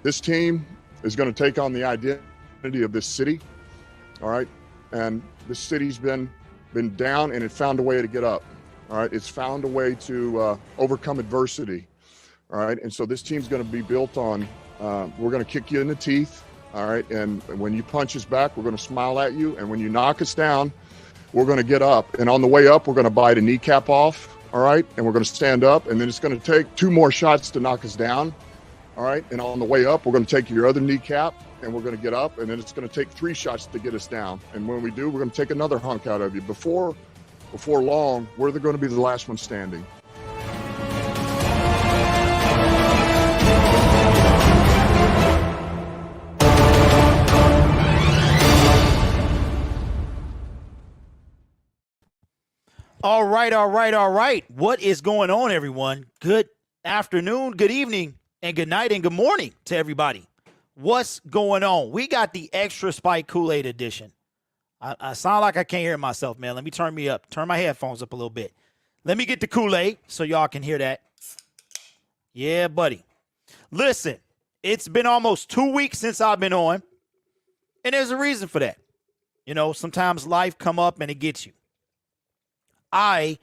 This team is going to take on the identity of this city, all right? And this city's been down, and it found a way to get up, all right? It's found a way to overcome adversity, all right? And so this team's going to be built on, we're going to kick you in the teeth, all right? And when you punch us back, we're going to smile at you. And when you knock us down, we're going to get up. And on the way up, we're going to bite a kneecap off, all right? And we're going to stand up, and then it's going to take 2 more shots to knock us down, all right? And on the way up, we're going to take your other kneecap, and we're going to get up, and then it's going to take 3 shots to get us down. And when we do, we're going to take another hunk out of you. Before long, we're going to be the last one standing. All right. What is going on, everyone? Good afternoon, good evening, and good night, and good morning to everybody. What's going on? We got the extra spike Kool-Aid edition. I sound like I can't hear myself, man. Let me turn my headphones up a little bit. Let me get the Kool-Aid so y'all can hear that. Yeah, buddy. Listen, it's been almost 2 weeks since I've been on, and there's a reason for that. You know, sometimes life come up and it gets you. I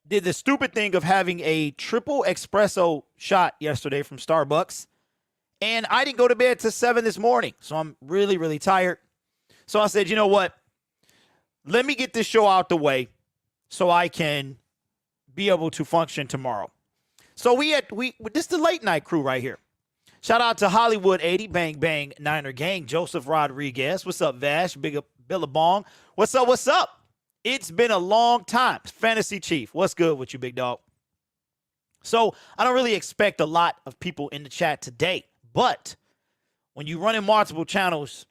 did the stupid thing of having a triple espresso shot yesterday from Starbucks, and I didn't go to bed till 7 this morning, so I'm really, really tired. So I said, you know what? Let me get this show out the way so I can be able to function tomorrow. So this is the late night crew right here. Shout out to Hollywood 80, Bang Bang Niner Gang, Joseph Rodriguez. What's up, Vash? Big up Billabong. What's up? It's been a long time. Fantasy Chief, what's good with you, big dog? So I don't really expect a lot of people in the chat today, but when you run in multiple channels,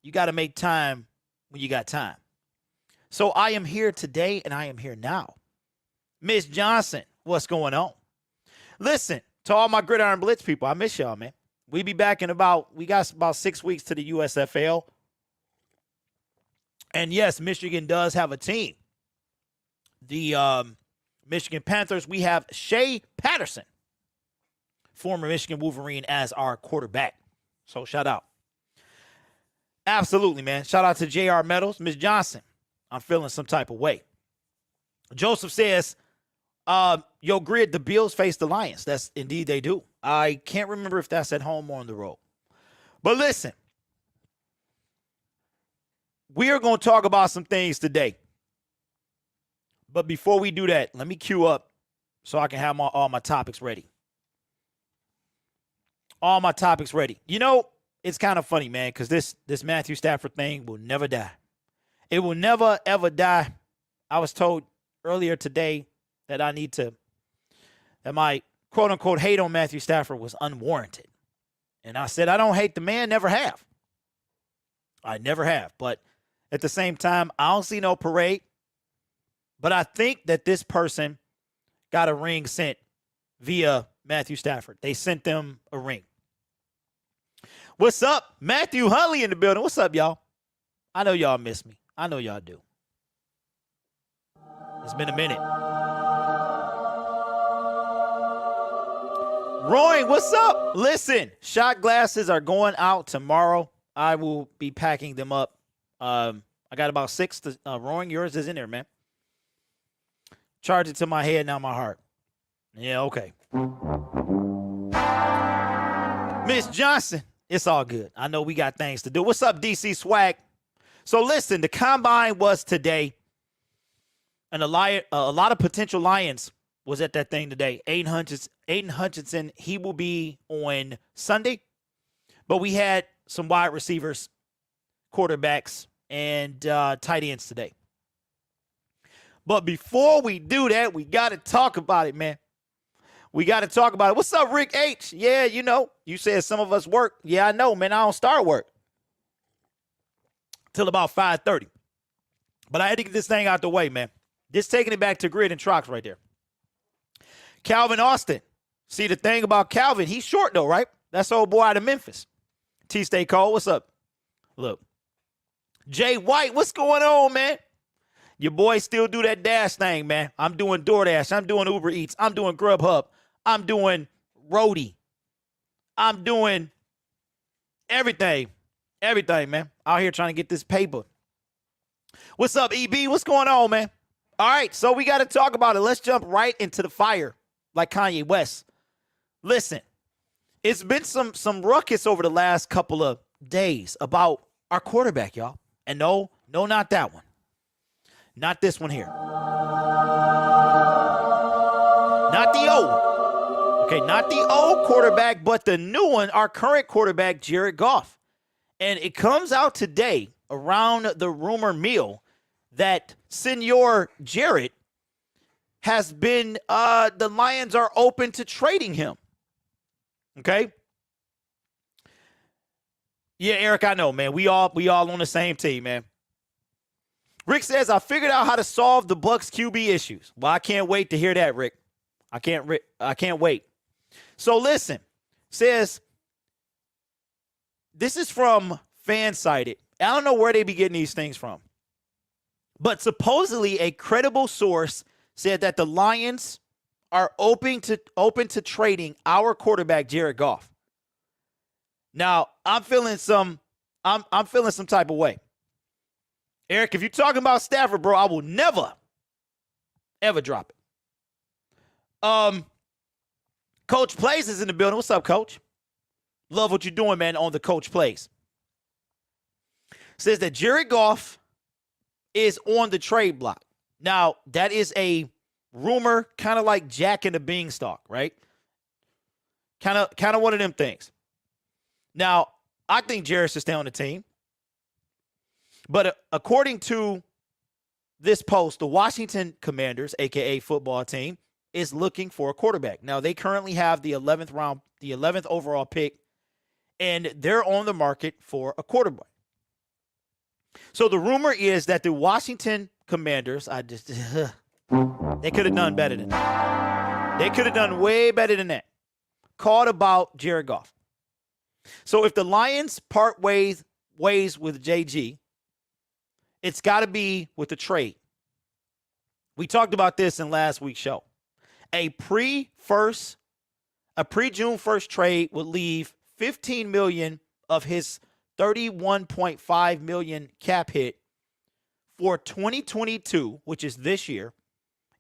you got to make time when you got time. So I am here today, and I am here now. Miss Johnson, what's going on? Listen, to all my Gridiron Blitz people, I miss y'all, man. We got about 6 weeks to the USFL. And yes, Michigan does have a team. The Michigan Panthers, we have Shea Patterson, former Michigan Wolverine, as our quarterback. So shout out. Absolutely, man. Shout out to JR Metals. Miss Johnson, I'm feeling some type of way. Joseph says, yo, Grid, the Bills face the Lions. That's indeed they do. I can't remember if that's at home or on the road. But listen. We are going to talk about some things today. But before we do that, let me queue up so I can have all my topics ready. All my topics ready. You know, it's kind of funny, man, because this Matthew Stafford thing will never die. It will never, ever die. I was told earlier today that that my quote-unquote hate on Matthew Stafford was unwarranted. And I said, I don't hate the man, never have. I never have, but at the same time, I don't see no parade. But I think that this person got a ring sent via Matthew Stafford. They sent them a ring. What's up? Matthew Hunley in the building. What's up, y'all? I know y'all miss me. I know y'all do. It's been a minute. Roy, what's up? Listen, shot glasses are going out tomorrow. I will be packing them up. I got about 6 to Roaring. Yours is in there, man. Charge it to my head, now my heart. Yeah, okay. Miss Johnson, it's all good. I know we got things to do. What's up, DC Swag? So listen, the combine was today, and a lot of potential Lions was at that thing today. Aiden Hutchinson, he will be on Sunday, but we had some wide receivers, quarterbacks, and tight ends today. But before we do that, we got to talk about it, man. We got to talk about it. What's up, Rick H? Yeah, you know, you said some of us work. Yeah, I know, man. I don't start work till about 5:30. But I had to get this thing out the way, man. Just taking it back to Grid and Trox right there. Calvin Austin. See, the thing about Calvin, he's short, though, right? That's old boy out of Memphis. T-Stay Cole, what's up? Look. Jay White, what's going on, man? Your boy still do that Dash thing, man. I'm doing DoorDash. I'm doing Uber Eats. I'm doing Grubhub. I'm doing Roadie. I'm doing everything, man. Out here trying to get this paper. What's up, EB? What's going on, man? All right, so we got to talk about it. Let's jump right into the fire like Kanye West. Listen, it's been some ruckus over the last couple of days about our quarterback, y'all. And no, not that one. Not this one here. Not the old. Okay, not the old quarterback, but the new one, our current quarterback, Jared Goff. And it comes out today around the rumor mill that Senor Jared has been, the Lions are open to trading him. Okay? Yeah, Eric, I know, man. We all on the same team, man. Rick says, I figured out how to solve the Bucs QB issues. Well, I can't wait to hear that, Rick. I can't wait. So listen, says, this is from Fansided. I don't know where they be getting these things from. But supposedly a credible source said that the Lions are open to trading our quarterback, Jared Goff. Now, I'm feeling some type of way. Eric, if you're talking about Stafford, bro, I will never, ever drop it. Coach Plays is in the building. What's up, Coach? Love what you're doing, man, on the Coach Plays. Says that Jared Goff is on the trade block. Now, that is a rumor, kind of like Jack and the Beanstalk, right? Kind of one of them things. Now, I think Jared should stay on the team. But according to this post, the Washington Commanders, a.k.a. football team, is looking for a quarterback. Now, they currently have the 11th overall pick, and they're on the market for a quarterback. So the rumor is that the Washington Commanders, they could have done better than that. They could have done way better than that. Called about Jared Goff. So if the Lions part ways with JG, it's got to be with a trade. We talked about this in last week's show. A pre-June 1st trade would leave $15 million of his $31.5 million cap hit for 2022, which is this year,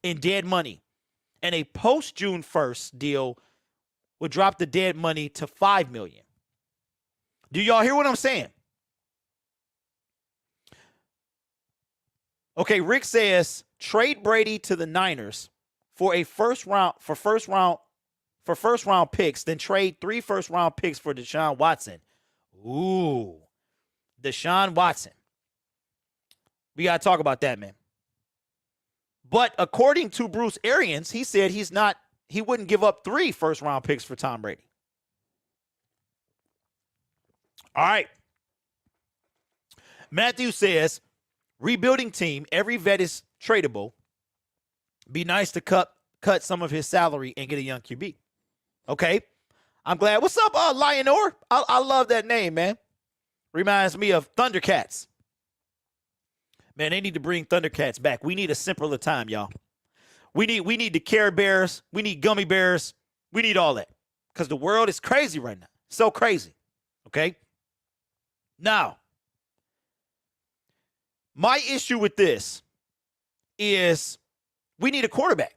in dead money. And a post-June 1st deal would drop the dead money to $5 million. Do y'all hear what I'm saying? Okay, Rick says trade Brady to the Niners for first round picks, then trade 3 first-round picks for Deshaun Watson. Ooh, Deshaun Watson. We got to talk about that, man. But according to Bruce Arians, he said he wouldn't give up 3 first-round picks for Tom Brady. All right. Matthew says, rebuilding team, every vet is tradable. Be nice to cut some of his salary and get a young QB. Okay. I'm glad. What's up, Lionor? I love that name, man. Reminds me of Thundercats. Man, they need to bring Thundercats back. We need a simpler time, y'all. We need the Care Bears. We need gummy bears. We need all that. Because the world is crazy right now. So crazy. Okay? Now, my issue with this is we need a quarterback.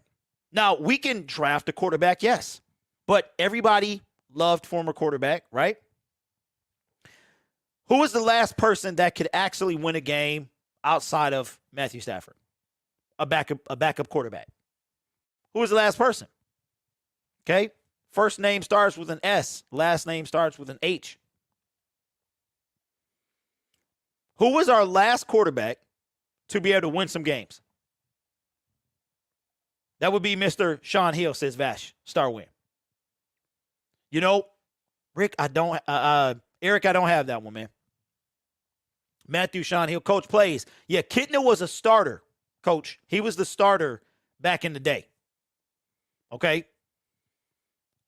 Now, we can draft a quarterback, yes. But everybody loved former quarterback, right? Who was the last person that could actually win a game outside of Matthew Stafford? A backup quarterback. Who was the last person? Okay? First name starts with an S. Last name starts with an H. Who was our last quarterback to be able to win some games? That would be Mr. Sean Hill, says Vash. Star win. You know, Rick, Eric, I don't have that one, man. Matthew, Sean Hill, Coach Plays. Yeah, Kitna was a starter, Coach. He was the starter back in the day. Okay?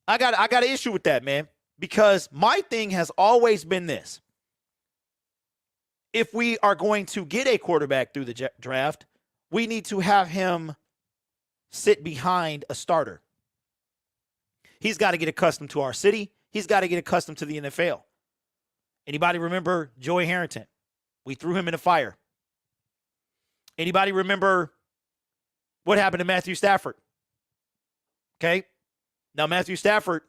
I got an issue with that, man, because my thing has always been this. If we are going to get a quarterback through the draft, we need to have him sit behind a starter. He's got to get accustomed to our city. he's got to get accustomed to the NFL. Anybody remember Joey Harrington? We threw him in the fire. Anybody remember what happened to Matthew Stafford? Okay. Now, Matthew Stafford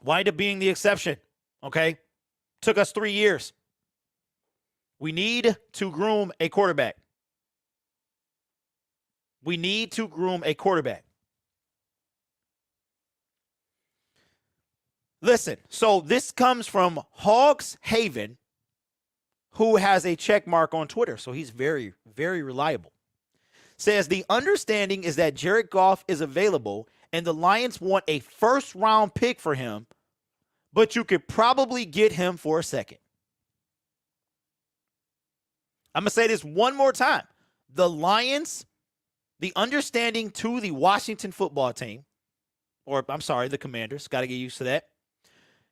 wind up being the exception. Okay. Took us 3 years. We need to groom a quarterback. We need to groom a quarterback. Listen, so this comes from Hogs Haven, who has a check mark on Twitter. So he's very, very reliable. Says the understanding is that Jared Goff is available and the Lions want a first-round pick for him, but you could probably get him for a second. I'm going to say this one more time. The Lions, the understanding to the Washington football team, or I'm sorry, the Commanders, got to get used to that,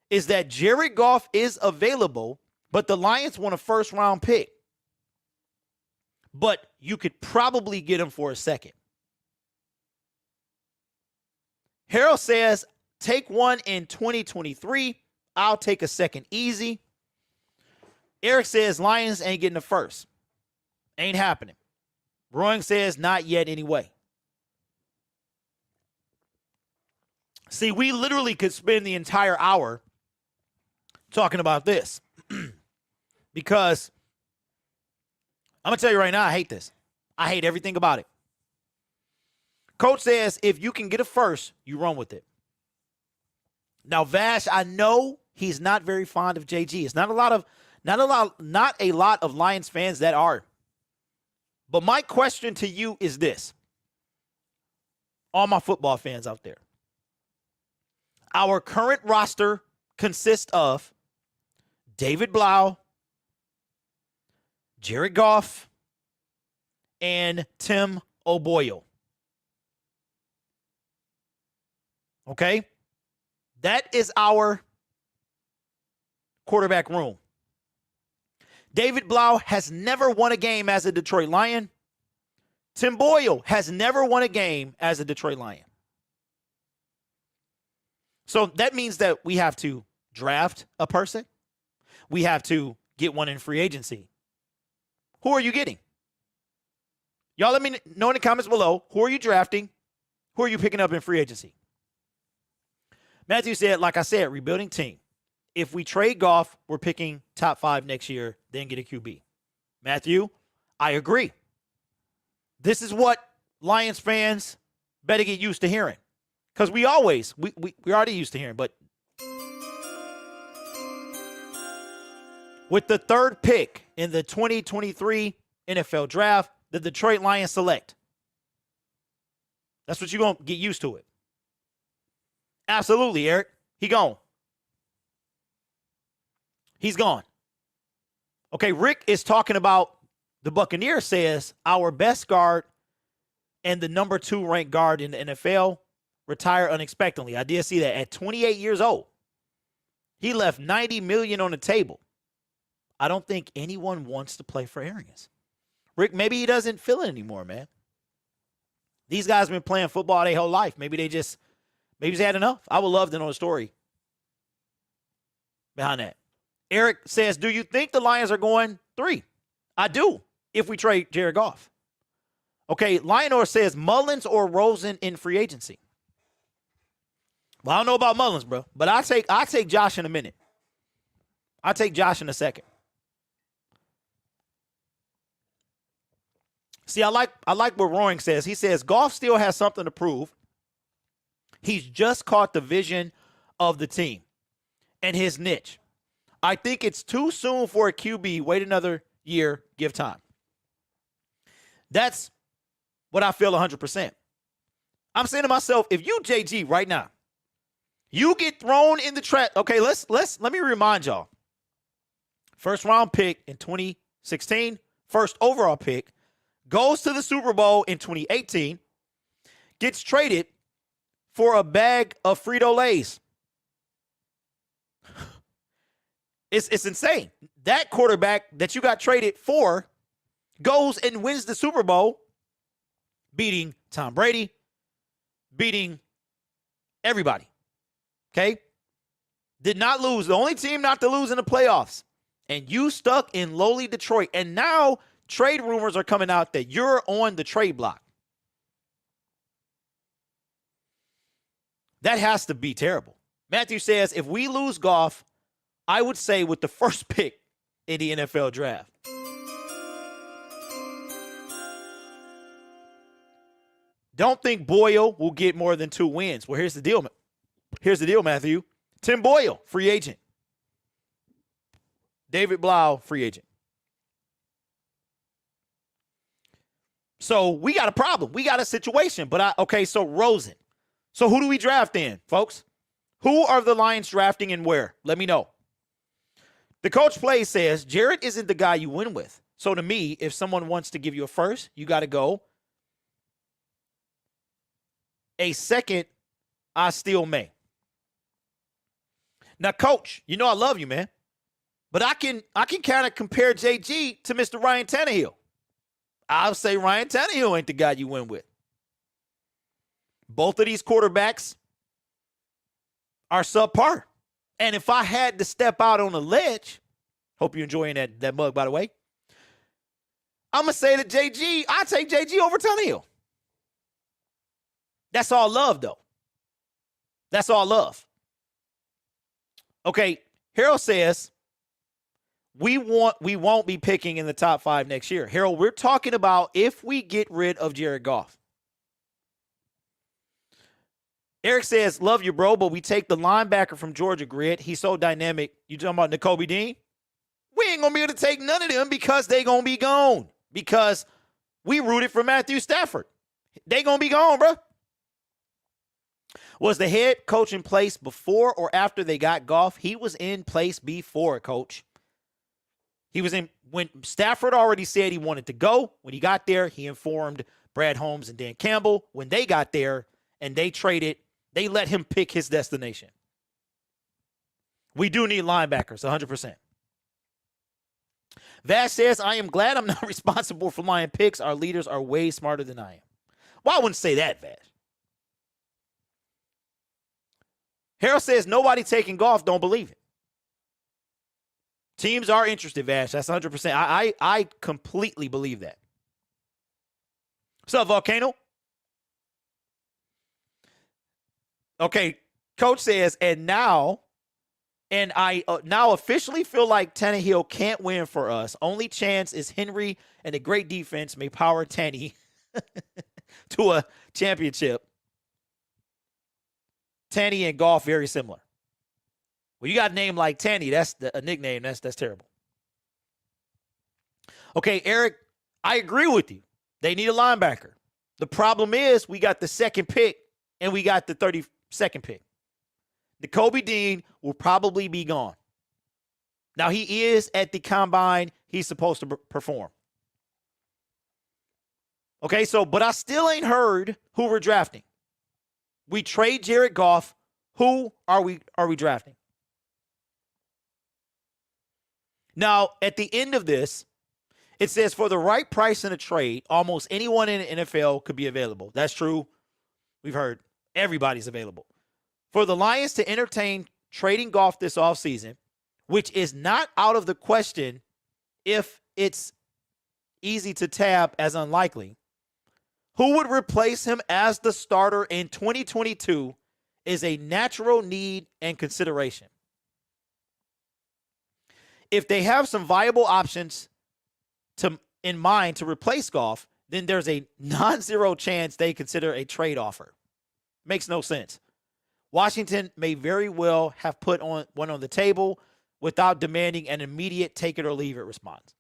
is that Jared Goff is available, but the Lions want a first-round pick. But you could probably get him for a second. Harold says, take one in 2023. I'll take a second easy. Eric says, Lions ain't getting the first. Ain't happening. Rowan says, not yet anyway. See, we literally could spend the entire hour talking about this. Because I'm going to tell you right now, I hate this. I hate everything about it. Coach says, if you can get a first, you run with it. Now, Vash, I know he's not very fond of JG. It's not a lot of Lions fans that are. But my question to you is this. All my football fans out there. Our current roster consists of David Blau, Jared Goff, and Tim O'Boyle. Okay? That is our quarterback room. David Blau has never won a game as a Detroit Lion. Tim Boyle has never won a game as a Detroit Lion. So that means that we have to draft a person. We have to get one in free agency. Who are you getting? Y'all let me know in the comments below. Who are you drafting? Who are you picking up in free agency? Matthew said, like I said, rebuilding team. If we trade Goff, we're picking top 5 next year, then get a QB. Matthew, I agree. This is what Lions fans better get used to hearing. Because we're already used to hearing, but with the 3rd pick in the 2023 NFL Draft, the Detroit Lions select. That's what you're going to get used to it. Absolutely, Eric. He gone. He's gone. Okay, Rick is talking about the Buccaneers says our best guard and the number 2 ranked guard in the NFL retire unexpectedly. I did see that at 28 years old. He left $90 million on the table. I don't think anyone wants to play for Arians. Rick, maybe he doesn't feel it anymore, man. These guys have been playing football their whole life. Maybe they had enough. I would love to know the story behind that. Eric says, do you think the Lions are going 3? I do, if we trade Jared Goff. Okay, Lionor says Mullins or Rosen in free agency. Well, I don't know about Mullins, bro, but I'll take Josh in a minute. I'll take Josh in a second. See, I like what Roaring says. He says Goff still has something to prove. He's just caught the vision of the team and his niche. I think it's too soon for a QB. Wait another year, give time. That's what I feel 100%. I'm saying to myself, if you JG right now, you get thrown in the trap. Okay, let me remind y'all. First round pick in 2016, first overall pick, goes to the Super Bowl in 2018, gets traded for a bag of Frito-Lays. It's insane. That quarterback that you got traded for goes and wins the Super Bowl, beating Tom Brady, beating everybody. Okay? Did not lose. The only team not to lose in the playoffs. And you stuck in lowly Detroit. And now trade rumors are coming out that you're on the trade block. That has to be terrible. Matthew says, if we lose Goff, I would say with the first pick in the NFL draft. Don't think Boyle will get more than 2 wins. Well, here's the deal. Here's the deal, Matthew. Tim Boyle, free agent. David Blau, free agent. So we got a problem. We got a situation. But so Rosen. So who do we draft in, folks? Who are the Lions drafting and where? Let me know. The coach play says Jared isn't the guy you win with. So to me, if someone wants to give you a first, you got to go. A second, I still may. Now, coach, you know I love you, man. But I can kind of compare JG to Mr. Ryan Tannehill. I'll say Ryan Tannehill ain't the guy you win with. Both of these quarterbacks are subpar. And if I had to step out on a ledge, hope you're enjoying that mug, by the way, I'm going to say that I take JG over Tannehill. That's all love, though. That's all love. Okay, Harold says we won't be picking in the top 5 next year. Harold, we're talking about if we get rid of Jared Goff. Eric says, love you, bro, but we take the linebacker from Georgia, Grid. He's so dynamic. You talking about Nakobe Dean? We ain't going to be able to take none of them because they going to be gone. Because we rooted for Matthew Stafford. They going to be gone, bro. Was the head coach in place before or after they got Goff? He was in place before, coach. He was in when Stafford already said he wanted to go. When he got there, he informed Brad Holmes and Dan Campbell. When they got there and they traded, they let him pick his destination. We do need linebackers, 100%. Vash says, I am glad I'm not responsible for Lion picks. Our leaders are way smarter than I am. Well, I wouldn't say that, Vash. Harold says, nobody taking Goff, don't believe it. Teams are interested, Vash. That's 100%. I completely believe that. What's up, Volcano? Okay, coach says, I now officially feel like Tannehill can't win for us. Only chance is Henry and a great defense may power Tanny to a championship. Tanny and Goff very similar. Well, you got a name like Tanny. That's a nickname. That's terrible. Okay, Eric, I agree with you. They need a linebacker. The problem is we got the second pick and we got the 32nd pick. Nakobe Dean will probably be gone. Now, he is at the combine. He's supposed to perform. Okay, but I still ain't heard who we're drafting. We trade Jared Goff. Who are we drafting? Now, at the end of this, it says for the right price in a trade, almost anyone in the NFL could be available. That's true. We've heard everybody's available. For the Lions to entertain trading Goff this offseason, which is not out of the question if it's easy to tab as unlikely, who would replace him as the starter in 2022 is a natural need and consideration. If they have some viable options in mind to replace Goff, then there's a non-zero chance they consider a trade offer. Makes no sense. Washington may very well have put one on the table without demanding an immediate take it or leave it response.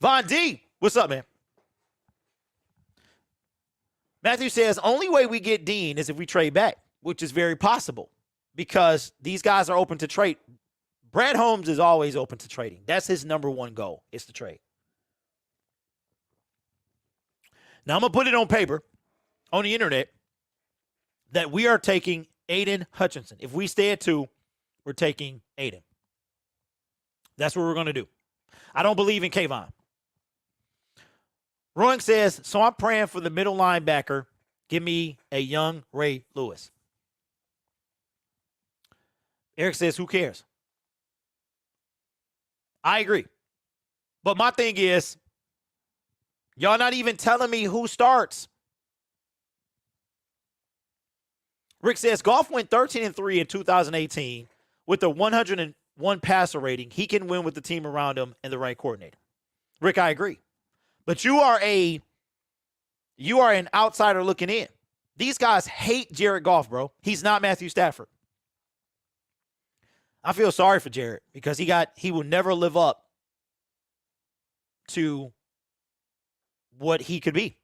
Von D, what's up, man? Matthew says, only way we get Dean is if we trade back, which is very possible because these guys are open to trade. Brad Holmes is always open to trading. That's his number one goal, is to trade. Now, I'm going to put it on paper, on the internet, that we are taking Aiden Hutchinson. If we stay at 2, we're taking Aiden. That's what we're going to do. I don't believe in Kayvon. Rowan says, so I'm praying for the middle linebacker Give me a young Ray Lewis. Eric says, who cares? I agree. But my thing is, y'all not even telling me who starts. Rick says, Goff went 13-3 in 2018 with a 101 passer rating. He can win with the team around him and the right coordinator. Rick, I agree. But you are an outsider looking in. These guys hate Jared Goff, bro. He's not Matthew Stafford. I feel sorry for Jared because he will never live up to what he could be.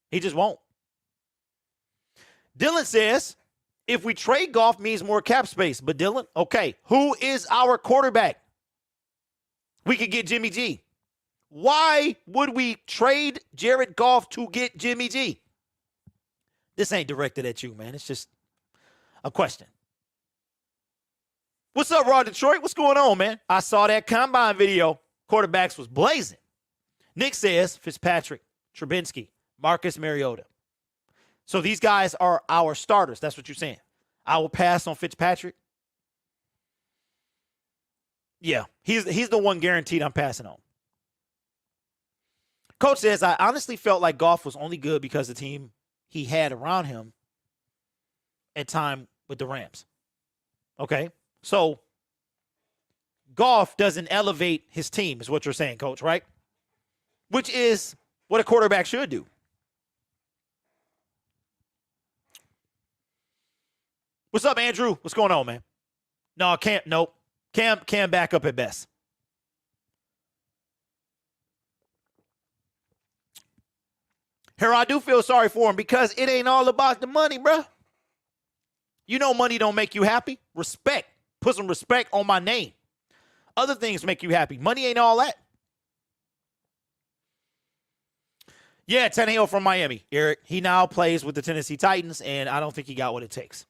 He just won't. Dylan says, if we trade Goff means more cap space. But Dylan, okay, who is our quarterback? We could get Jimmy G. Why would we trade Jared Goff to get Jimmy G? This ain't directed at you, man. It's just a question. What's up, Raw Detroit? What's going on, man? I saw that combine video. Quarterbacks was blazing. Nick says Fitzpatrick, Trubinsky, Marcus Mariota. So these guys are our starters. That's what you're saying. I will pass on Fitzpatrick. Yeah, he's the one guaranteed I'm passing on. Coach says, I honestly felt like Goff was only good because the team he had around him at time with the Rams. Okay, so Goff doesn't elevate his team is what you're saying, Coach, right? Which is what a quarterback should do. What's up, Andrew? What's going on, man? No, nope. Cam back up at best. Here, I do feel sorry for him because it ain't all about the money, bro. You know money don't make you happy. Respect. Put some respect on my name. Other things make you happy. Money ain't all that. Yeah, Tannehill from Miami, Eric. He now plays with the Tennessee Titans, and I don't think he got what it takes.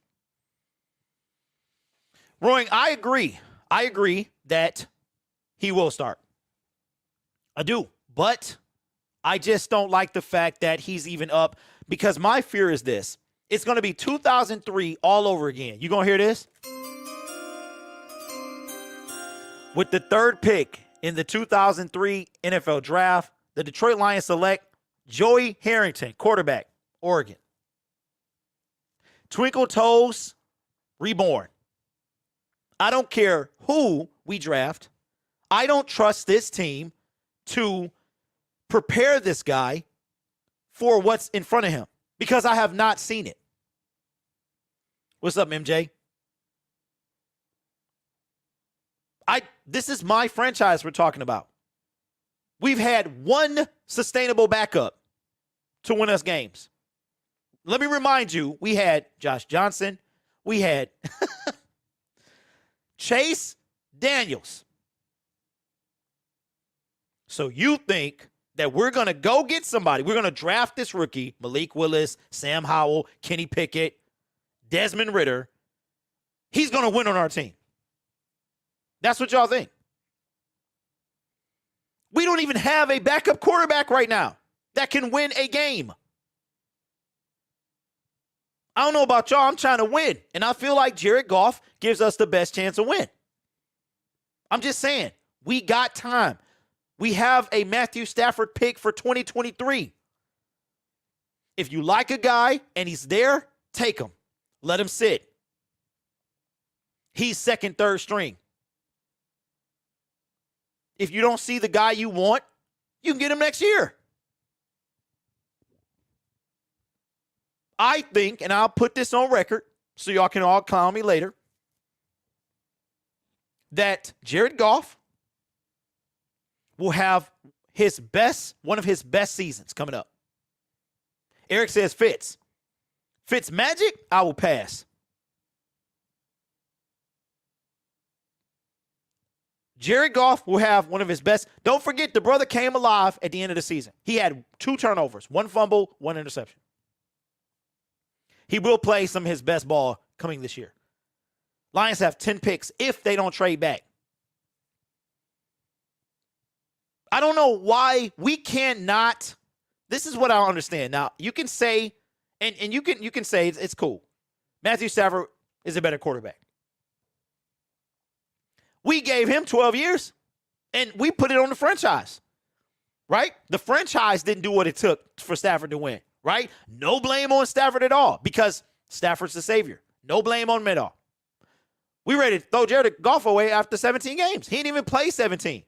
Roy, I agree. I agree that he will start. I do. But I just don't like the fact that he's even up because my fear is this. It's going to be 2003 all over again. You going to hear this? With the third pick in the 2003 NFL Draft, the Detroit Lions select Joey Harrington, quarterback, Oregon. Twinkle Toes, reborn. I don't care who we draft. I don't trust this team to prepare this guy for what's in front of him because I have not seen it. What's up, MJ? This is my franchise we're talking about. We've had one sustainable backup to win us games. Let me remind you, we had Josh Johnson. We had Chase Daniels. So you think that we're going to go get somebody. We're going to draft this rookie, Malik Willis, Sam Howell, Kenny Pickett, Desmond Ridder. He's going to win on our team. That's what y'all think. We don't even have a backup quarterback right now that can win a game. I don't know about y'all. I'm trying to win. And I feel like Jared Goff gives us the best chance to win. I'm just saying, we got time. We have a Matthew Stafford pick for 2023. If you like a guy and he's there, take him. Let him sit. He's second, third string. If you don't see the guy you want, you can get him next year. I think, and I'll put this on record so y'all can all clown me later, that Jared Goff will have one of his best seasons coming up. Eric says Fitz magic, I will pass. Jared Goff will have one of his best. Don't forget, the brother came alive at the end of the season. He had 2 turnovers, 1 fumble, 1 interception. He will play some of his best ball coming this year. Lions have 10 picks if they don't trade back. I don't know why we cannot. This is what I don't understand. Now, you can say And you can say it's cool. Matthew Stafford is a better quarterback. We gave him 12 years, and we put it on the franchise, right? The franchise didn't do what it took for Stafford to win, right? No blame on Stafford at all because Stafford's the savior. No blame on him at all. We ready to throw Jared Goff away after 17 games. He didn't even play 17.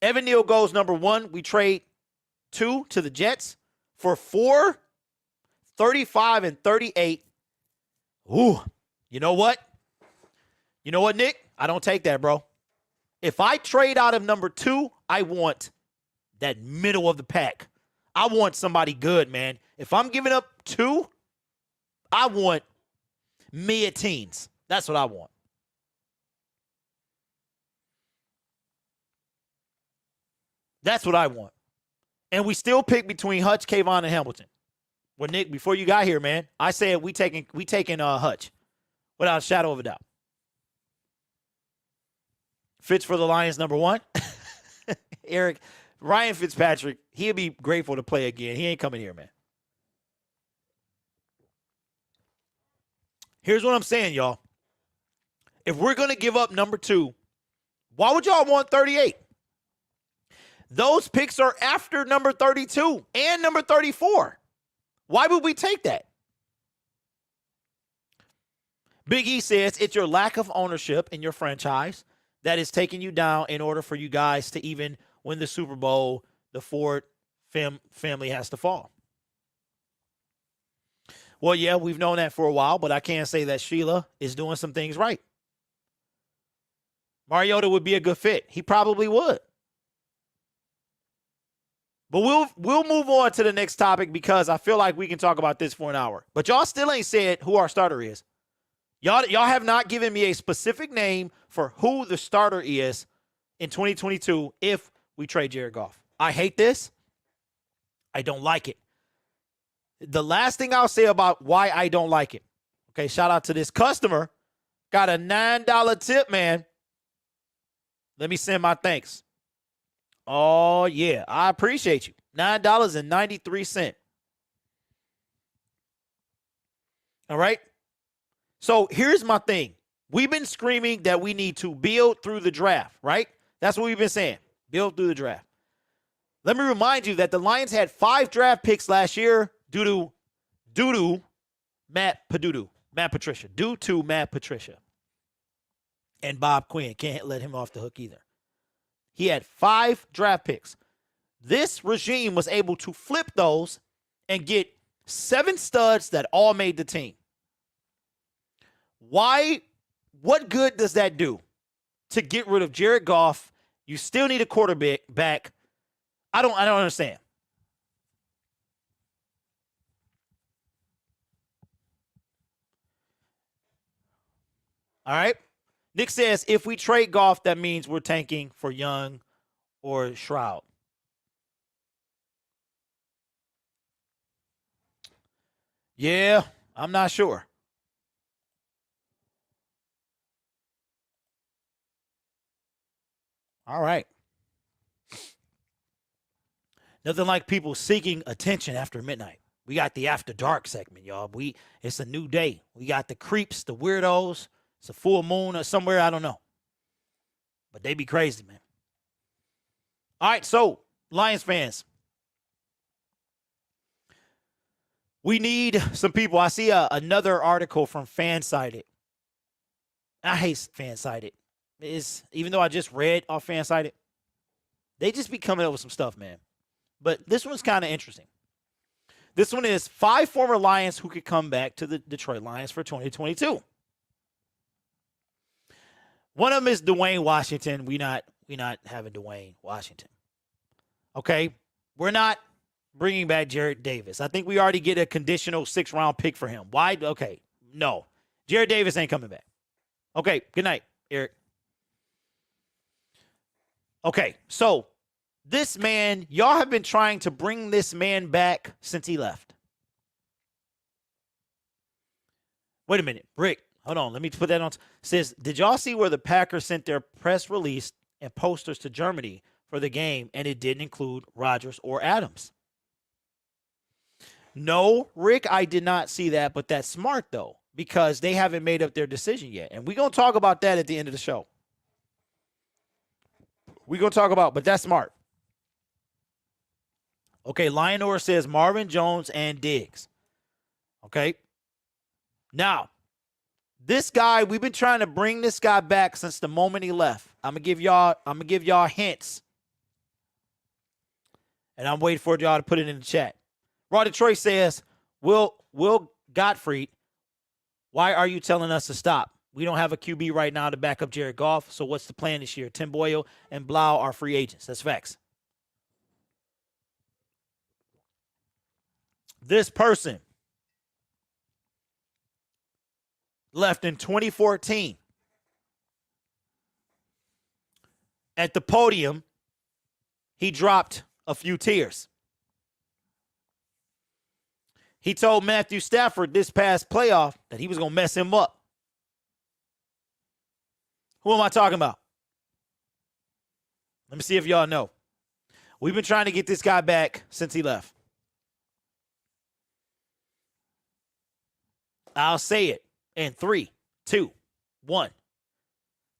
Evan Neal goes number 1. We trade 2 to the Jets for 4, 35, and 38. Ooh, you know what? You know what, Nick? I don't take that, bro. If I trade out of number 2, I want that middle of the pack. I want somebody good, man. If I'm giving up 2, I want mid-teens. That's what I want. That's what I want. And we still pick between Hutch, Kayvon, and Hamilton. Well, Nick, before you got here, man, I said we taking Hutch without a shadow of a doubt. Fitz for the Lions, number 1. Eric, Ryan Fitzpatrick, he'll be grateful to play again. He ain't coming here, man. Here's what I'm saying, y'all. If we're going to give up number 2, why would y'all want 38? Those picks are after number 32 and number 34. Why would we take that? Big E says it's your lack of ownership in your franchise that is taking you down in order for you guys to even win the Super Bowl. The Ford family has to fall. Well, yeah, we've known that for a while, but I can't say that Sheila is doing some things right. Mariota would be a good fit. He probably would. But we'll move on to the next topic because I feel like we can talk about this for an hour. But y'all still ain't said who our starter is. Y'all have not given me a specific name for who the starter is in 2022 if we trade Jared Goff. I hate this. I don't like it. The last thing I'll say about why I don't like it. Okay, shout out to this customer. Got a $9 tip, man. Let me send my thanks. Oh, yeah. I appreciate you. $9.93. All right. So here's my thing. We've been screaming that we need to build through the draft, right? That's what we've been saying. Build through the draft. Let me remind you that the Lions had 5 draft picks last year due to Matt Patricia. And Bob Quinn. Can't let him off the hook either. He had 5 draft picks. This regime was able to flip those and get 7 studs that all made the team. Why? What good does that do to get rid of Jared Goff? You still need a quarterback back. I don't understand. All right. Nick says, if we trade Goff, that means we're tanking for Young or Shroud. Yeah, I'm not sure. All right. Nothing like people seeking attention after midnight. We got the After Dark segment, y'all. It's a new day. We got the creeps, the weirdos. It's a full moon or somewhere, I don't know. But they be crazy, man. All right, so, Lions fans. We need some people. I see another article from Fansided. I hate Fansided. Even though I just read off Fansided, they just be coming up with some stuff, man. But this one's kind of interesting. This one is 5 former Lions who could come back to the Detroit Lions for 2022. One of them is Dwayne Washington. We not having Dwayne Washington. Okay? We're not bringing back Jared Davis. I think we already get a conditional 6th-round pick for him. Why? Okay. No. Jared Davis ain't coming back. Okay. Good night, Eric. Okay. So, this man, y'all have been trying to bring this man back since he left. Wait a minute. Rick. Hold on, let me put that on. Says, did y'all see where the Packers sent their press release and posters to Germany for the game, and it didn't include Rodgers or Adams. No, Rick, I did not see that, but that's smart, though, because they haven't made up their decision yet. And we're going to talk about that at the end of the show. We're going to talk about, but that's smart. Okay, Lionor says Marvin Jones and Diggs. Okay. Now, this guy, we've been trying to bring this guy back since the moment he left. I'm gonna give y'all hints. And I'm waiting for y'all to put it in the chat. Raw Detroit says, Will Gottfried, why are you telling us to stop? We don't have a QB right now to back up Jared Goff. So what's the plan this year? Tim Boyle and Blau are free agents. That's facts. This person left in 2014. At the podium, he dropped a few tears. He told Matthew Stafford this past playoff that he was going to mess him up. Who am I talking about? Let me see if y'all know. We've been trying to get this guy back since he left. I'll say it in 3, 2, 1.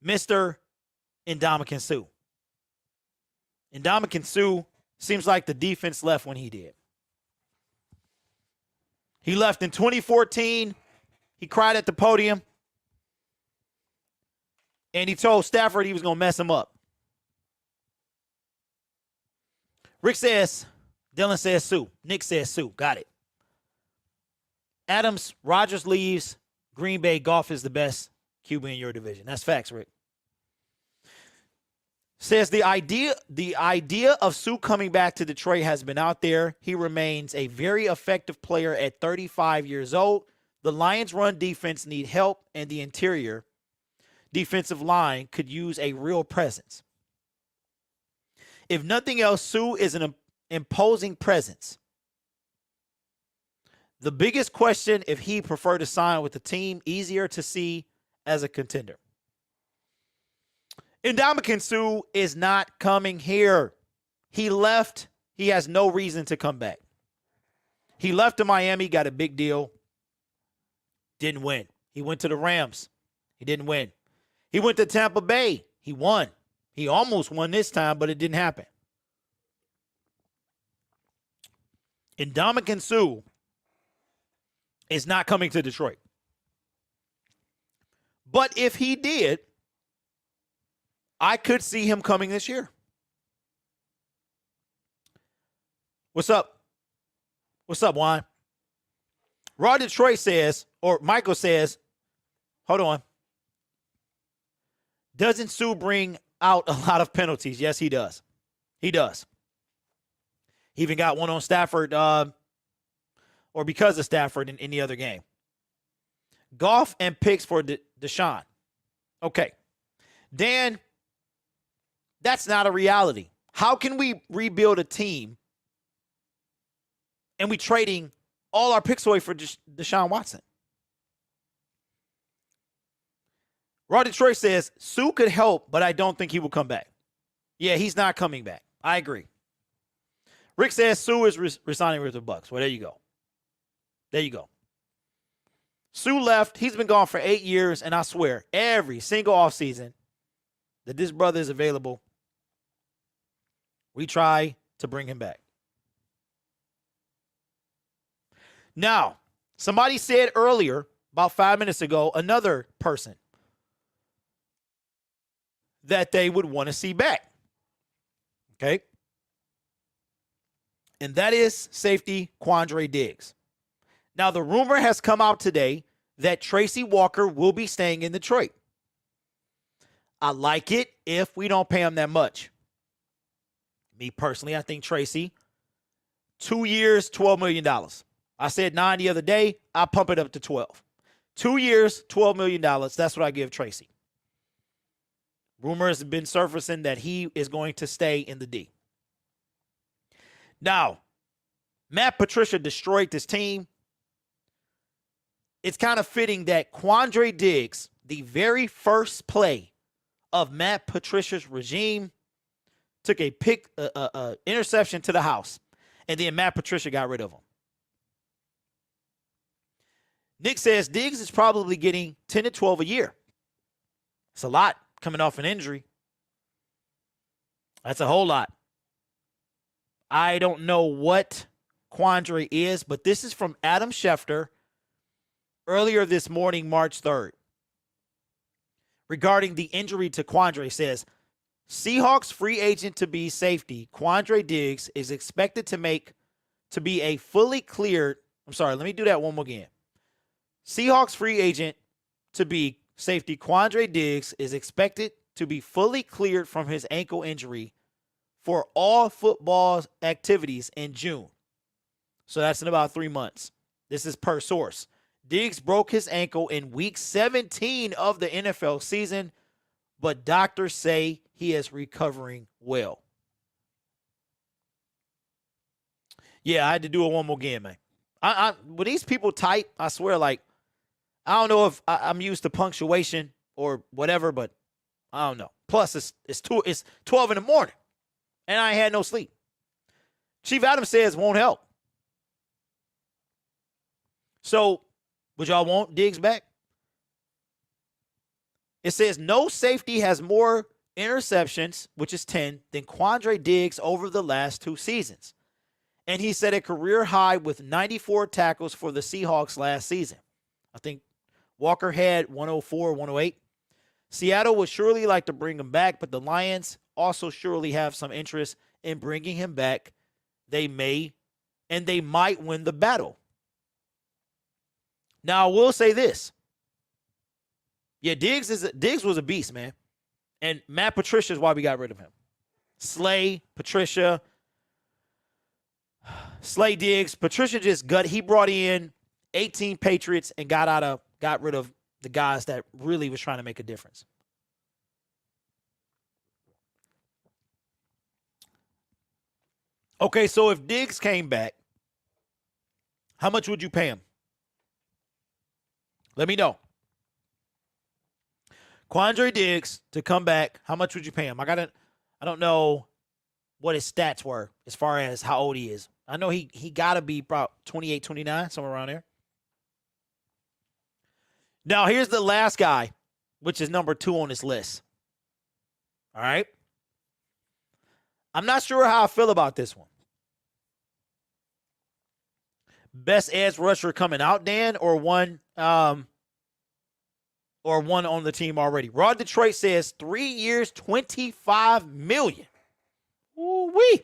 Mr. Ndamukong Suh. Ndamukong Suh seems like the defense left when he did. He left in 2014. He cried at the podium. And he told Stafford he was going to mess him up. Rick says, Dylan says Suh. Nick says Suh. Got it. Adams, Rodgers leaves. Green Bay, Goff is the best QB in your division. That's facts, Rick. Says the idea of Suh coming back to Detroit has been out there. He remains a very effective player at 35 years old. The Lions' run defense need help, and the interior defensive line could use a real presence. If nothing else, Suh is an imposing presence. The biggest question, if he preferred to sign with the team, easier to see as a contender. Ndamukong Suh is not coming here. He left. He has no reason to come back. He left to Miami, got a big deal. Didn't win. He went to the Rams. He didn't win. He went to Tampa Bay. He won. He almost won this time, but it didn't happen. Ndamukong Suh is not coming to Detroit. But if he did, I could see him coming this year. What's up? What's up, Juan? Raw Detroit says, or Michael says, hold on. Doesn't Suh bring out a lot of penalties? Yes, he does. He does. He even got one on Stafford, or because of Stafford in the other game. Goff and picks for Deshaun. Okay. Dan, that's not a reality. How can we rebuild a team and we trading all our picks away for Deshaun Watson? Raw Detroit says, Suh could help, but I don't think he will come back. Yeah, he's not coming back. I agree. Rick says Suh is resigning with the Bucs. Well, there you go. There you go. Suh left. He's been gone for 8 years, and I swear, every single offseason that this brother is available, we try to bring him back. Now, somebody said earlier, about 5 minutes ago, another person that they would want to see back. Okay? And that is safety Quandre Diggs. Now, the rumor has come out today that Tracy Walker will be staying in Detroit. I like it if we don't pay him that much. Me personally, I think Tracy, 2 years, $12 million. I said 9 the other day. I pump it up to 12. 2 years, $12 million. That's what I give Tracy. Rumors have been surfacing that he is going to stay in the D. Now, Matt Patricia destroyed this team. It's kind of fitting that Quandre Diggs, the very first play of Matt Patricia's regime, took a interception to the house, and then Matt Patricia got rid of him. Nick says Diggs is probably getting 10 to 12 a year. It's a lot coming off an injury. That's a whole lot. I don't know what Quandre is, but this is from Adam Schefter earlier this morning, March 3rd. Regarding the injury to Quandre, says, Seahawks free agent to be safety, Quandre Diggs, is expected to be a fully cleared. I'm sorry, let me do that one more again. Seahawks free agent to be safety, Quandre Diggs, is expected to be fully cleared from his ankle injury for all football activities in June. So that's in about 3 months. This is per source. Diggs broke his ankle in week 17 of the NFL season, but doctors say he is recovering well. Yeah, I had to do it one more again, man. When these people type, I swear, like, I don't know if I'm used to punctuation or whatever, but I don't know. Plus, it's 12 in the morning, and I ain't had no sleep. Chief Adams says won't help. So, would y'all want Diggs back? It says no safety has more interceptions, which is 10, than Quandre Diggs over the last 2 seasons. And he set a career high with 94 tackles for the Seahawks last season. I think Walker had 104, 108. Seattle would surely like to bring him back, but the Lions also surely have some interest in bringing him back. They may, and they might win the battle. Now, I will say this. Yeah, Diggs was a beast, man. And Matt Patricia is why we got rid of him. Slay, Patricia, Slay Diggs. Patricia he brought in 18 Patriots and got rid of the guys that really was trying to make a difference. Okay, so if Diggs came back, how much would you pay him? Let me know. Quandre Diggs to come back, how much would you pay him? I don't know what his stats were as far as how old he is. I know he got to be about 28, 29, somewhere around there. Now, here's the last guy, which is number 2 on this list. All right? I'm not sure how I feel about this one. Best edge rusher coming out, Dan, or one on the team already. Raw Detroit says 3 years, $25 million. Ooh-wee.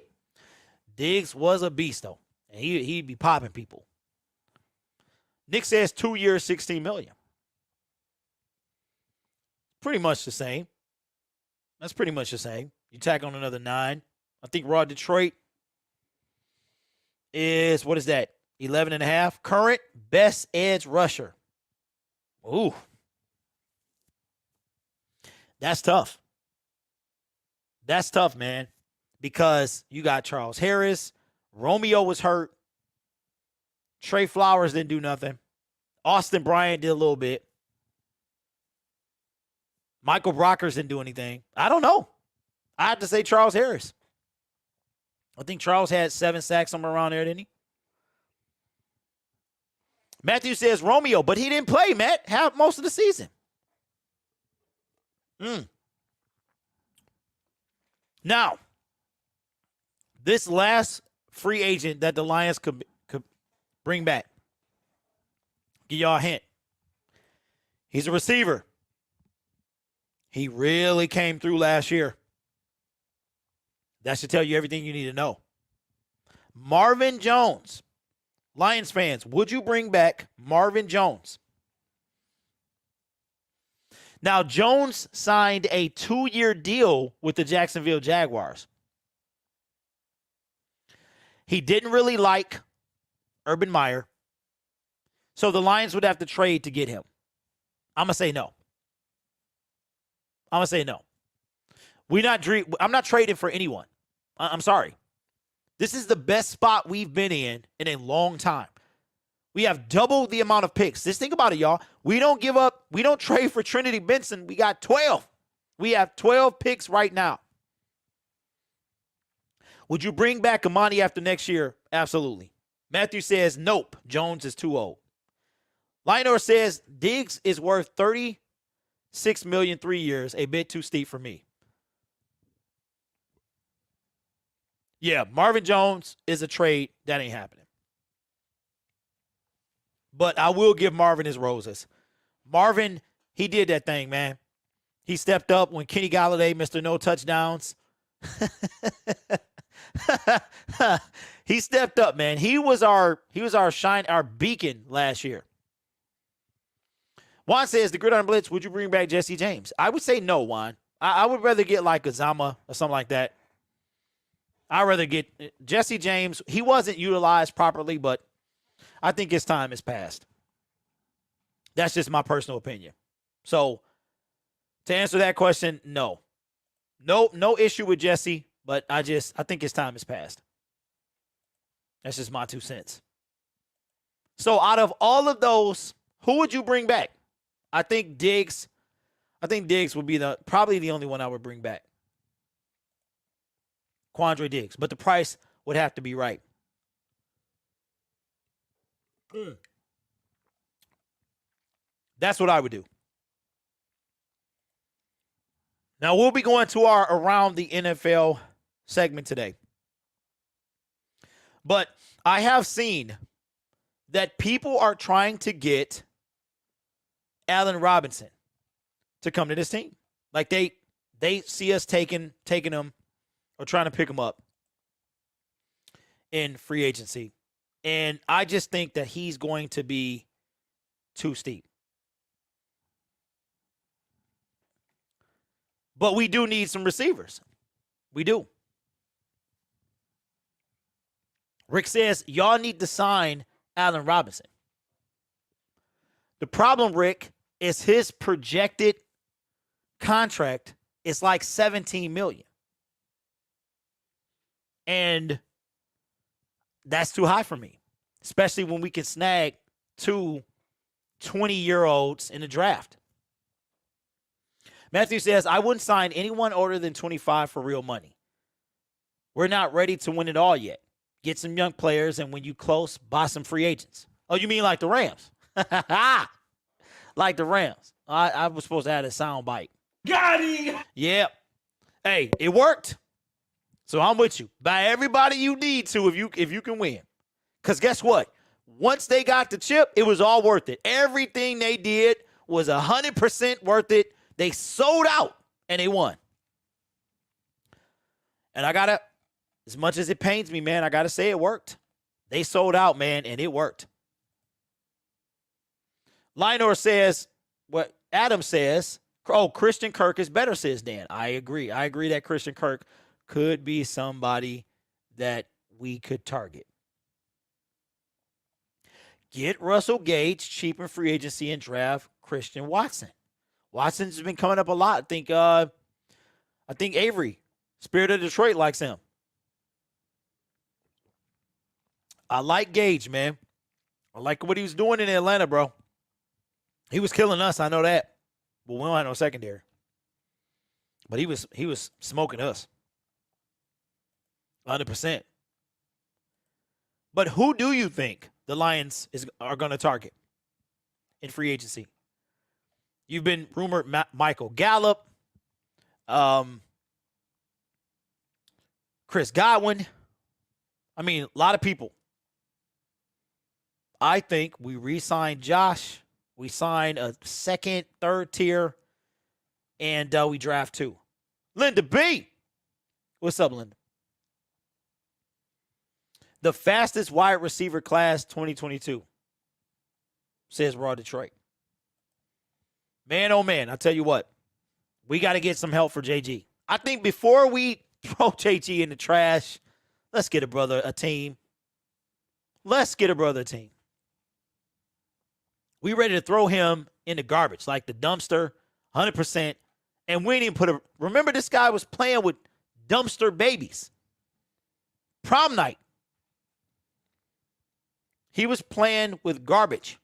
Diggs was a beast, though. And he'd be popping people. Nick says 2 years, $16 million. Pretty much the same. That's pretty much the same. You tack on another 9. I think Raw Detroit is, what is that? 11.5. Current best edge rusher. Ooh. That's tough. That's tough, man. Because you got Charles Harris. Romeo was hurt. Trey Flowers didn't do nothing. Austin Bryant did a little bit. Michael Brockers didn't do anything. I don't know. I have to say Charles Harris. I think Charles had 7 sacks somewhere around there, didn't he? Matthew says Romeo, but he didn't play, Matt, most of the season. Now, this last free agent that the Lions could bring back, give y'all a hint. He's a receiver. He really came through last year. That should tell you everything you need to know. Marvin Jones. Lions fans, would you bring back Marvin Jones? Now, Jones signed a 2-year deal with the Jacksonville Jaguars. He didn't really like Urban Meyer, so the Lions would have to trade to get him. I'm going to say no. I'm not trading for anyone. I'm sorry. This is the best spot we've been in a long time. We have double the amount of picks. Just think about it, y'all. We don't give up. We don't trade for Trinity Benson. We got 12. We have 12 picks right now. Would you bring back Amani after next year? Absolutely. Matthew says, nope. Jones is too old. Lionor says, Diggs is worth $36 million 3 years, a bit too steep for me. Yeah, Marvin Jones is a trade. That ain't happening. But I will give Marvin his roses. Marvin, he did that thing, man. He stepped up when Kenny Golladay, Mr. No Touchdowns. He stepped up, man. He was our beacon last year. Juan says, the Gridiron Blitz, would you bring back Jesse James? I would say no, Juan. I would rather get like Azama or something like that. I'd rather get Jesse James. He wasn't utilized properly, but I think his time has passed. That's just my personal opinion. So, to answer that question, no. No issue with Jesse, but I think his time has passed. That's just my 2 cents. So, out of all of those, who would you bring back? I think Diggs would be probably the only one I would bring back. Quandre Diggs. But the price would have to be right. That's what I would do. Now, we'll be going to our Around the NFL segment today. But I have seen that people are trying to get Allen Robinson to come to this team. Like they see us taking him or trying to pick him up in free agency. And I just think that he's going to be too steep. But we do need some receivers. We do. Rick says, y'all need to sign Allen Robinson. The problem, Rick, is his projected contract is like $17 million. And that's too high for me, especially when we can snag 2 20-year-olds in the draft. Matthew says, I wouldn't sign anyone older than 25 for real money. We're not ready to win it all yet. Get some young players, and when you close, buy some free agents. Oh, you mean like the Rams? Like the Rams. I was supposed to add a sound bite. Got him! Yep. Hey, it worked. So I'm with you. Buy everybody you need to if you can win. Because guess what? Once they got the chip, it was all worth it. Everything they did was 100% worth it. They sold out, and they won. And as much as it pains me, man, I got to say it worked. They sold out, man, and it worked. Lionor says, what Adam says, oh, Christian Kirk is better, says Dan. I agree. I agree that Christian Kirk could be somebody that we could target. Get Russell Gage cheap in free agency and draft Christian Watson. Watson's been coming up a lot. I think Avery, Spirit of Detroit, likes him. I like Gage, man. I like what he was doing in Atlanta, bro. He was killing us, I know that. But we don't have no secondary. But he was smoking us. 100%. But who do you think the Lions are going to target in free agency? You've been rumored Michael Gallup, Chris Godwin. I mean, a lot of people. I think we re-sign Josh. We sign a second, third tier, and we draft 2. Linda B. What's up, Linda? The fastest wide receiver class 2022, says Raw Detroit. Man, oh man, I tell you what, we got to get some help for JG. I think before we throw JG in the trash, let's get a brother a team. Let's get a brother a team. We ready to throw him in the garbage, like the dumpster, 100%. And we didn't put remember this guy was playing with dumpster babies. Prom night. He was playing with garbage.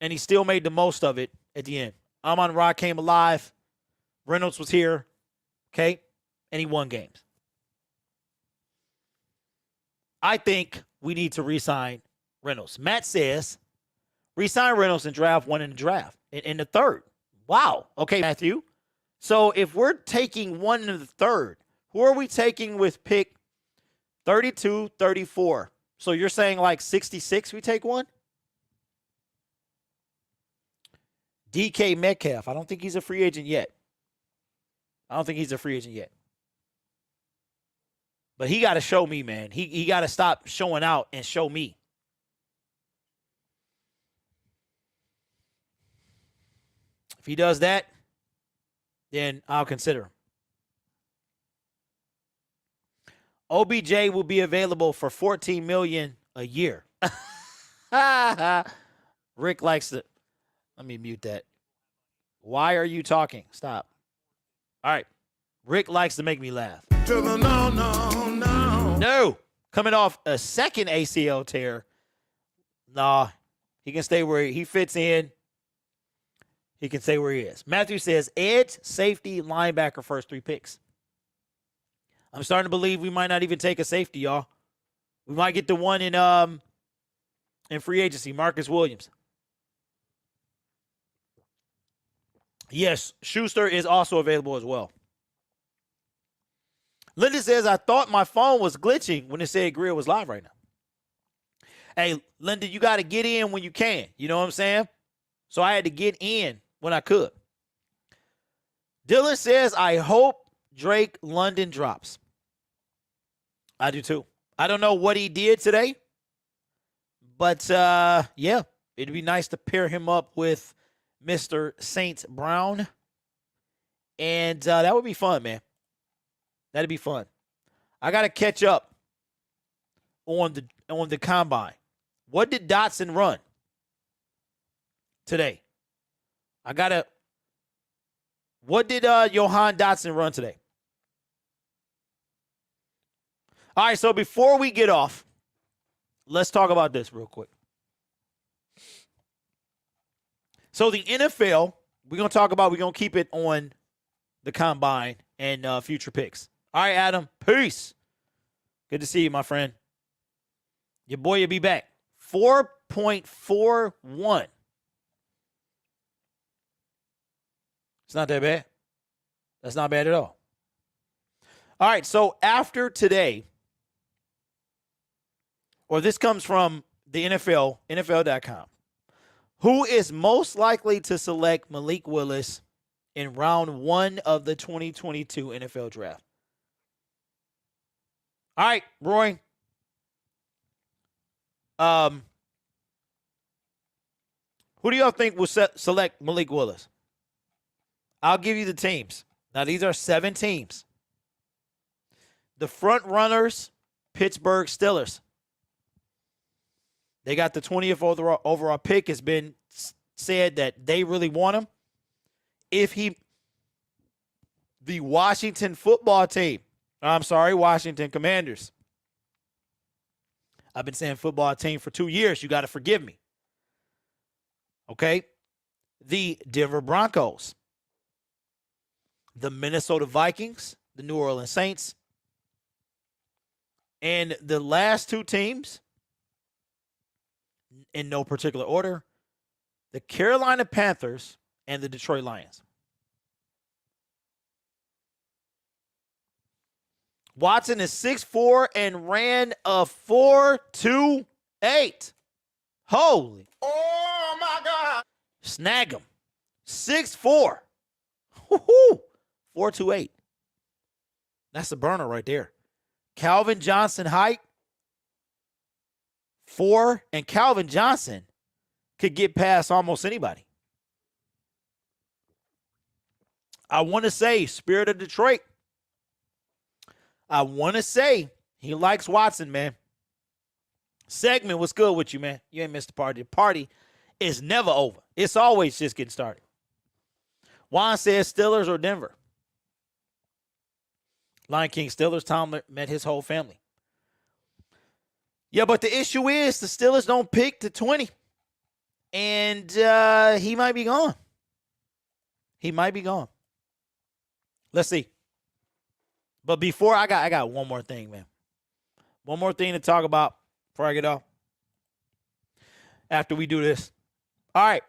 And he still made the most of it at the end. Amon-Ra came alive. Reynolds was here. Okay? And he won games. I think we need to re-sign Reynolds. Matt says re-sign Reynolds and draft one in the draft, in the third. Wow. Okay, Matthew. So if we're taking one in the third, who are we taking with pick 32, 34? So you're saying like 66 we take one? DK Metcalf. I don't think he's a free agent yet. But he got to show me, man. He got to stop showing out and show me. If he does that, then I'll consider him. OBJ will be available for $14 million a year. Rick likes to. Let me mute that. Why are you talking? Stop. All right. Rick likes to make me laugh. No. Coming off a second ACL tear. Nah. He can stay where he fits in. He can stay where he is. Matthew says edge, safety, linebacker, first 3 picks. I'm starting to believe we might not even take a safety, y'all. We might get the one in free agency, Marcus Williams. Yes, Schuster is also available as well. Linda says, I thought my phone was glitching when it said Greer was live right now. Hey, Linda, you got to get in when you can. You know what I'm saying? So I had to get in when I could. Dylan says, I hope Drake London drops. I do too. I don't know what he did today. But, yeah, it'd be nice to pair him up with Mr. Saint Brown. And that would be fun, man. That'd be fun. I got to catch up on the combine. What did Dotson run today? What did Johan Dotson run today? All right, so before we get off, let's talk about this real quick. So the NFL, we're going to keep it on the combine and future picks. All right, Adam, peace. Good to see you, my friend. Your boy will be back. 4.41. It's not that bad. That's not bad at all. All right, so after today, or this comes from the NFL, NFL.com. Who is most likely to select Malik Willis in round 1 of the 2022 NFL Draft? All right, Roy. Who do y'all think will select Malik Willis? I'll give you the teams. Now, these are 7 teams. The front runners, Pittsburgh Steelers. They got the 20th overall pick. It's been said that they really want him. The Washington football team. I'm sorry, Washington Commanders. I've been saying football team for 2 years. You got to forgive me. Okay? The Denver Broncos. The Minnesota Vikings. The New Orleans Saints. And the last 2 teams, in no particular order, the Carolina Panthers and the Detroit Lions. Watson is 6'4" and ran a 4.28. Holy. Oh, my God. Snag him. 6'4". Woo-hoo. 4.28. That's a burner right there. Calvin Johnson height, 4, and Calvin Johnson could get past almost anybody. I want to say Spirit of Detroit. I want to say he likes Watson, man. Segment, what's good with you, man? You ain't missed the party. The party is never over. It's always just getting started. Juan says Steelers or Denver. Lion King Steelers. Tom met his whole family. Yeah, but the issue is the Steelers don't pick to 20. And he might be gone. He might be gone. Let's see. But before, I got one more thing, man. One more thing to talk about before I get off. After we do this. All right.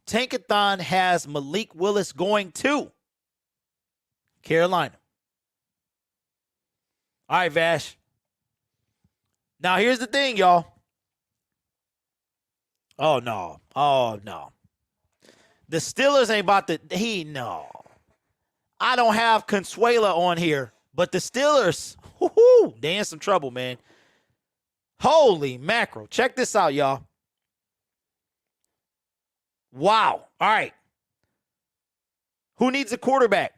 Tankathon has Malik Willis going to Carolina. All right, Vash. Now, here's the thing, y'all. Oh, no. The Steelers ain't about to, no. I don't have Consuela on here, but the Steelers, they in some trouble, man. Holy mackerel. Check this out, y'all. Wow. All right. Who needs a quarterback?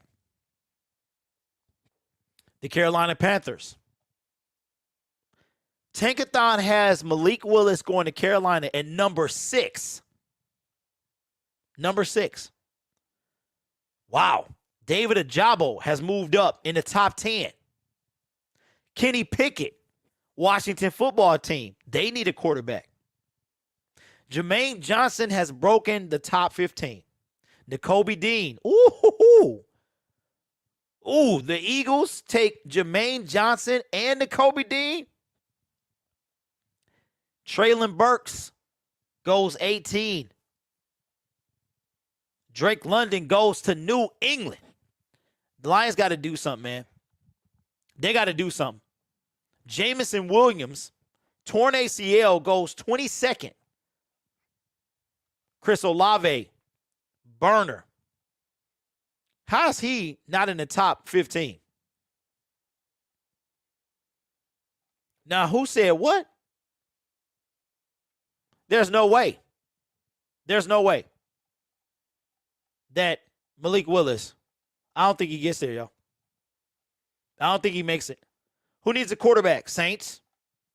The Carolina Panthers. Tankathon has Malik Willis going to Carolina at number 6. Number 6. Wow. David Ajabo has moved up in the top 10. Kenny Pickett, Washington football team. They need a quarterback. Jermaine Johnson has broken the top 15. Nakobe Dean. Ooh, the Eagles take Jermaine Johnson and Nakobe Dean. Traylon Burks goes 18. Drake London goes to New England. The Lions got to do something, man. They got to do something. Jamison Williams, torn ACL, goes 22nd. Chris Olave, burner. How is he not in the top 15? Now, who said what? There's no way. There's no way that Malik Willis, I don't think he gets there, yo. I don't think he makes it. Who needs a quarterback? Saints.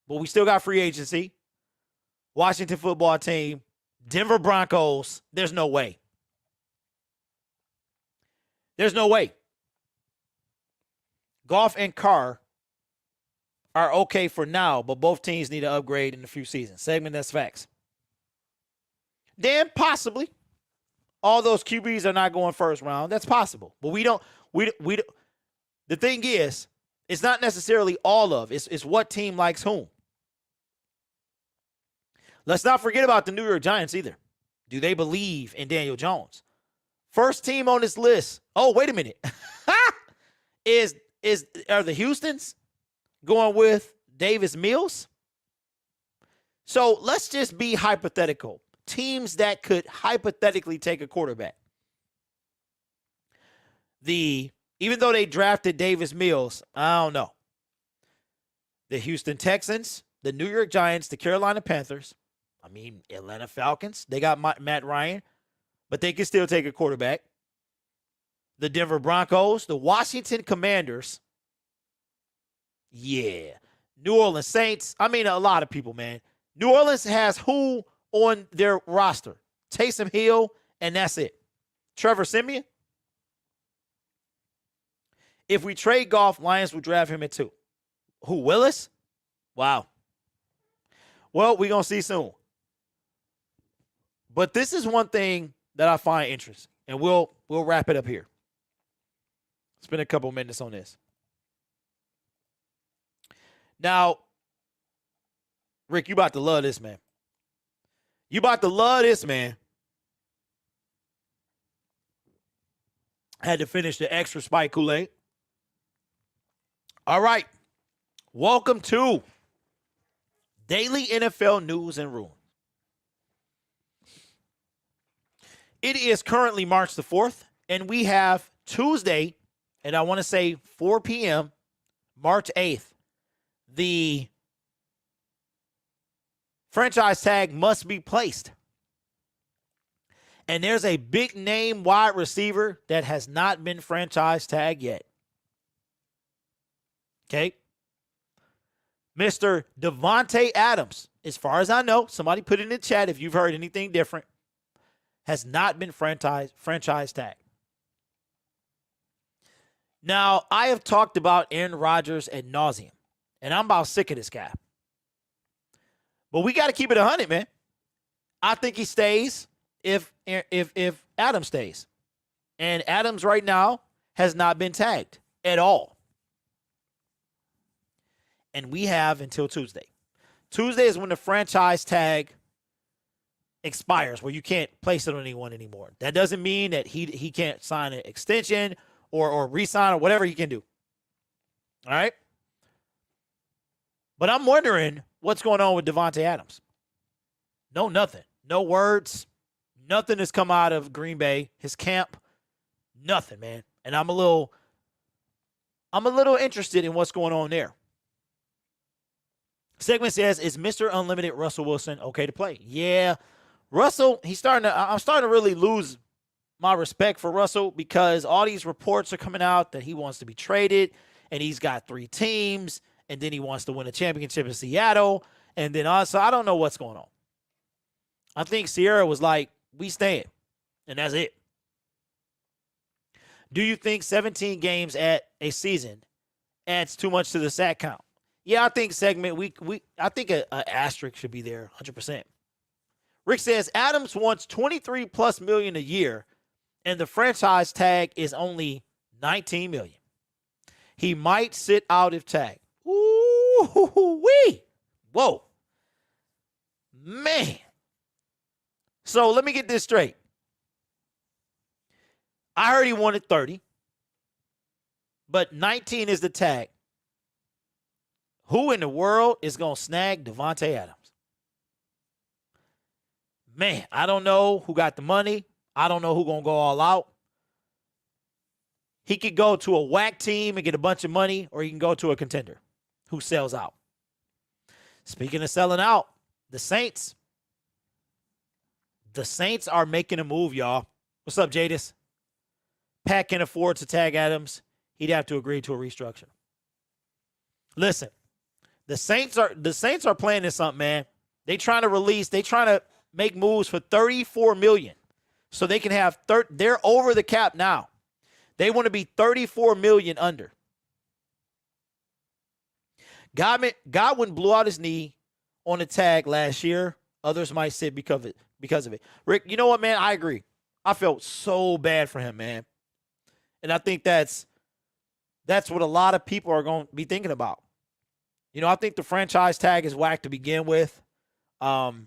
But we still got free agency. Washington football team. Denver Broncos. There's no way. There's no way. Goff and Carr are okay for now, but both teams need to upgrade in a few seasons. Segment, that's facts. Then possibly all those QBs are not going first round. That's possible. But we don't. The thing is, it's not necessarily all of. It's what team likes whom. Let's not forget about the New York Giants either. Do they believe in Daniel Jones? First team on this list. Oh, wait a minute. Are the Houstons going with Davis Mills? So let's just be hypothetical. Teams that could hypothetically take a quarterback. Even though they drafted Davis Mills, I don't know. The Houston Texans, the New York Giants, the Carolina Panthers, Atlanta Falcons, they got Matt Ryan, but they can still take a quarterback. The Denver Broncos, the Washington Commanders, yeah. New Orleans Saints, a lot of people, man. New Orleans has who on their roster? Taysom Hill, and that's it. Trevor Siemian. If we trade Goff, Lions will draft him at 2. Who, Willis? Wow. Well, we're going to see soon. But this is one thing that I find interesting, and we'll wrap it up here. Spend a couple minutes on this. Now, Rick, you about to love this, man. You about to love this, man. I had to finish the extra spike Kool-Aid. All right. Welcome to Daily NFL News and Ruin. It is currently March the 4th, and we have Tuesday, and I want to say 4 p.m., March 8th. The franchise tag must be placed. And there's a big name wide receiver that has not been franchise tagged yet. Okay. Mr. Devontae Adams, as far as I know, somebody put it in the chat if you've heard anything different, has not been franchise tagged. Now, I have talked about Aaron Rodgers ad nauseum, and I'm about sick of this guy. But we got to keep it 100, man. I think he stays if Adams stays. And Adams right now has not been tagged at all. and we have until Tuesday. Tuesday is when the franchise tag expires, where you can't place it on anyone anymore. That doesn't mean that he can't sign an extension or re-sign or whatever he can do. All right? But I'm wondering what's going on with Davante Adams. No, nothing. No words. Nothing has come out of Green Bay, his camp. Nothing, man. And I'm a little interested in what's going on there. Segment says, is Mr. Unlimited Russell Wilson okay to play? Yeah. Russell, I'm starting to really lose my respect for Russell because all these reports are coming out that he wants to be traded and he's got 3 teams and then he wants to win a championship in Seattle. And then also, I don't know what's going on. I think Sierra was like, we staying. And that's it. Do you think 17 games at a season adds too much to the sack count? Yeah, I think I think an asterisk should be there 100%. Rick says Adams wants $23+ million a year and the franchise tag is only $19 million. He might sit out if tagged. Ooh-wee. Whoa. Man. So let me get this straight. I heard he wanted 30, but 19 is the tag. Who in the world is going to snag Davante Adams? Man, I don't know who got the money. I don't know who going to go all out. He could go to a whack team and get a bunch of money, or he can go to a contender who sells out. Speaking of selling out, the Saints are making a move, y'all. What's up, Jadis? Pat can afford to tag Adams. He'd have to agree to a restructure. Listen, the Saints are playing in something, man. They trying to make moves for $34 million. So they can have they're over the cap now. They want to be $34 million under. Godwin blew out his knee on the tag last year. Others might sit because of it. Rick, you know what, man? I agree. I felt so bad for him, man. And I think that's what a lot of people are going to be thinking about. You know, I think the franchise tag is whack to begin with. And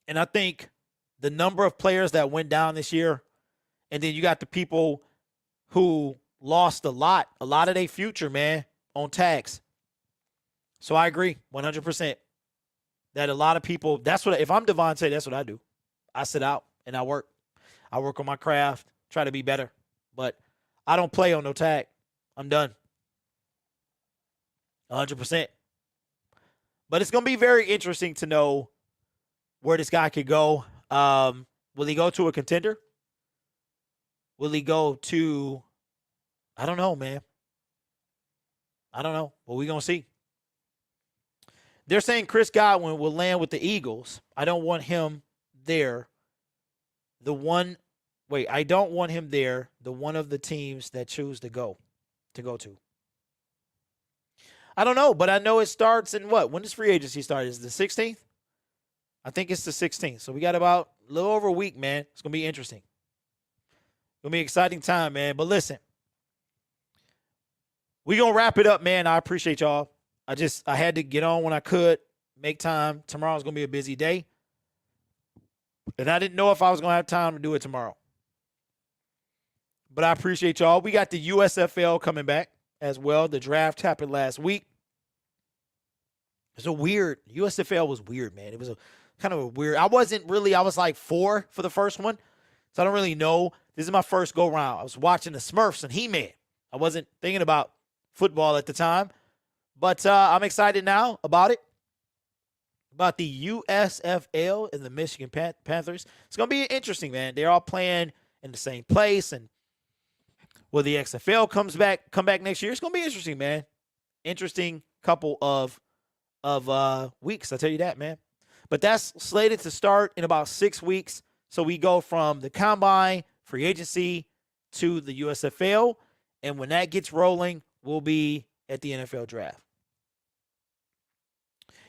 I think the number of players that went down this year, and then you got the people who lost a lot of their future, man, on tags. So I agree 100% that a lot of people, if I'm Davante, that's what I do. I sit out and I work. I work on my craft, try to be better. But I don't play on no tag. I'm done. 100%. But it's going to be very interesting to know where this guy could go. Will he go to a contender? Will he go to, I don't know, man. I don't know. But we're going to see. They're saying Chris Godwin will land with the Eagles. I don't want him there. I don't want him there. The one of the teams that choose to go to. I don't know, but I know it starts in what? When does free agency start? Is it the 16th? I think it's the 16th. So we got about a little over a week, man. It's going to be interesting. It's going to be an exciting time, man. But listen, we're going to wrap it up, man. I appreciate y'all. I had to get on when I could, make time. Tomorrow's going to be a busy day. And I didn't know if I was going to have time to do it tomorrow. But I appreciate y'all. We got the USFL coming back as well. The draft happened last week. USFL was weird, man. It was kind of a weird. I was like 4 for the first one. So I don't really know. This is my first go round. I was watching the Smurfs and He-Man. I wasn't thinking about football at the time. But I'm excited now about it. About the USFL and the Michigan Panthers. It's going to be interesting, man. They're all playing in the same place. And will the XFL come back next year? It's going to be interesting, man. Interesting couple of weeks, I'll tell you that, man. But that's slated to start in about 6 weeks. So we go from the combine, free agency, to the USFL. And when that gets rolling, we'll be at the NFL draft.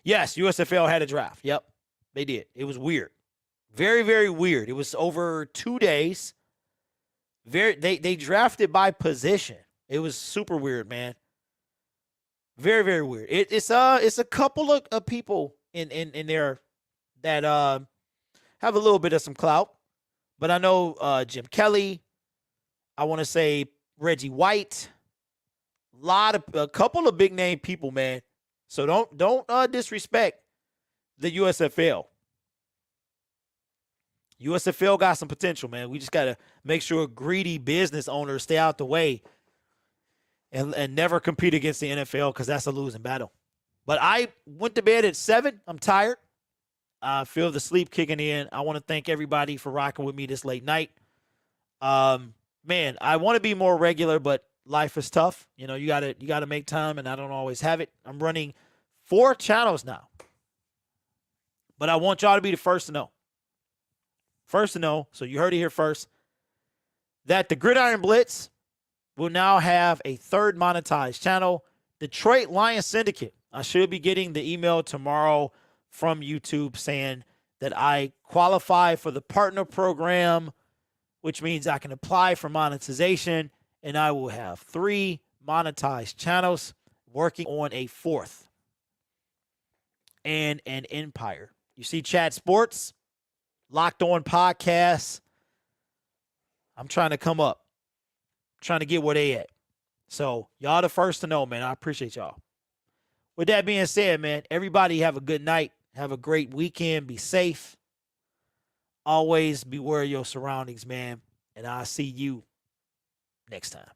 Yes, USFL had a draft. Yep, they did. It was weird. Very, very weird. It was over 2 days. They drafted by position. It was super weird, man. Very, very weird. It's a couple of people in there that have a little bit of some clout. But I know Jim Kelly, I want to say Reggie White, a couple of big name people, man. So don't disrespect the USFL. USFL got some potential, man. We just got to make sure greedy business owners stay out the way and never compete against the NFL, because that's a losing battle. But I went to bed at 7. I'm tired. I feel the sleep kicking in. I want to thank everybody for rocking with me this late night. Man, I want to be more regular, but life is tough. You know, you gotta make time, and I don't always have it. I'm running 4 channels now. But I want y'all to be the first to know. First to know, so you heard it here first, that the Gridiron Blitz will now have a 3rd monetized channel, Detroit Lions Syndicate. I should be getting the email tomorrow from YouTube saying that I qualify for the partner program, which means I can apply for monetization, and I will have 3 monetized channels, working on a 4th, and an empire. You see Chat Sports, Locked On Podcasts. I'm trying to come up, trying to get where they at. So y'all the first to know, man. I appreciate y'all. With that being said, man, everybody have a good night. Have a great weekend. Be safe. Always beware of your surroundings, man. And I'll see you next time.